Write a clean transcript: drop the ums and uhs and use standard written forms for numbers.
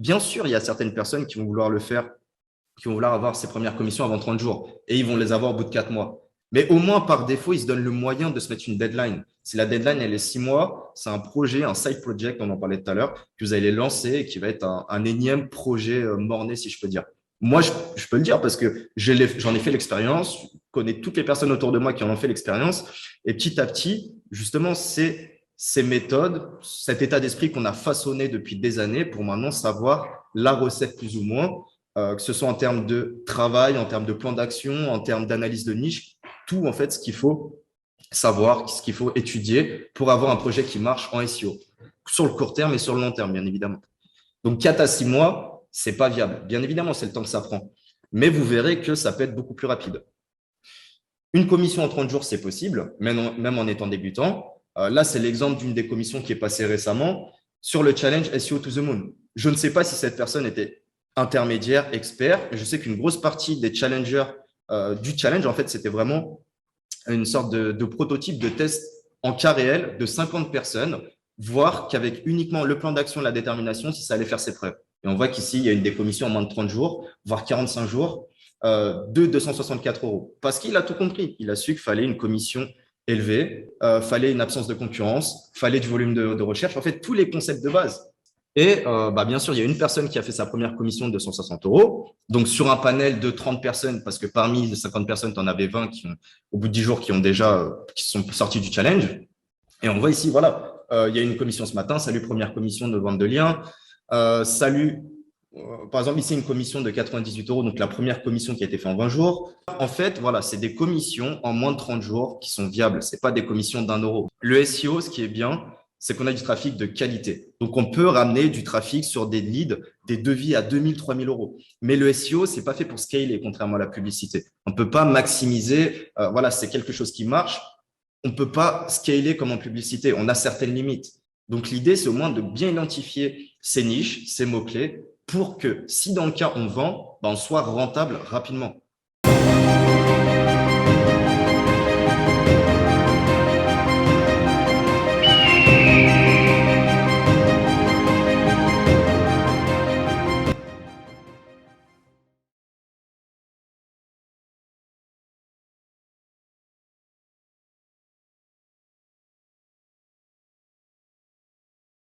Bien sûr, il y a certaines personnes qui vont vouloir le faire, qui vont vouloir avoir ces premières commissions avant 30 jours et ils vont les avoir au bout de 4 mois. Mais au moins, par défaut, ils se donnent le moyen de se mettre une deadline. Si la deadline, elle est 6 mois, c'est un projet, un side project, on en parlait tout à l'heure, que vous allez lancer et qui va être un énième projet mort-né, si je peux dire. Moi, je peux le dire parce que j'en ai fait l'expérience, je connais toutes les personnes autour de moi qui en ont fait l'expérience. Et petit à petit, justement, c'est ces méthodes, cet état d'esprit qu'on a façonné depuis des années pour maintenant savoir la recette plus ou moins, que ce soit en termes de travail, en termes de plan d'action, en termes d'analyse de niche, tout en fait ce qu'il faut savoir, ce qu'il faut étudier pour avoir un projet qui marche en SEO, sur le court terme et sur le long terme, bien évidemment. Donc 4 à 6 mois, c'est pas viable. Bien évidemment, c'est le temps que ça prend. Mais vous verrez que ça peut être beaucoup plus rapide. Une commission en 30 jours, c'est possible, même en étant débutant. Là, c'est l'exemple d'une des commissions qui est passée récemment sur le challenge SEO to the Moon. Je ne sais pas si cette personne était intermédiaire, expert. Je sais qu'une grosse partie des challengers du challenge, en fait, c'était vraiment une sorte de prototype de test en cas réel de 50 personnes, voir qu'avec uniquement le plan d'action et la détermination, si ça allait faire ses preuves. Et on voit qu'ici, il y a une décommission en moins de 30 jours, voire 45 jours, de 264 euros. Parce qu'il a tout compris. Il a su qu'il fallait une commission élevée, fallait une absence de concurrence, fallait du volume de recherche. En fait, tous les concepts de base. Et bien sûr, il y a une personne qui a fait sa première commission de 260 euros. Donc, sur un panel de 30 personnes, parce que parmi les 50 personnes, tu en avais 20 qui ont, au bout de 10 jours, qui sont sortis du challenge. Et on voit ici, voilà, il y a une commission ce matin. Salut, première commission de vente de liens. Salut, par exemple, ici, une commission de 98 euros. Donc, la première commission qui a été faite en 20 jours. En fait, voilà, c'est des commissions en moins de 30 jours qui sont viables. C'est pas des commissions d'1 euro. Le SEO, ce qui est bien, c'est qu'on a du trafic de qualité. Donc, on peut ramener du trafic sur des leads, des devis à 2000, 3000 euros. Mais le SEO, c'est pas fait pour scaler, contrairement à la publicité. On peut pas maximiser. Voilà, c'est quelque chose qui marche. On peut pas scaler comme en publicité. On a certaines limites. Donc, l'idée, c'est au moins de bien identifier ces niches, ces mots-clés, pour que si dans le cas on vend, on soit rentable rapidement.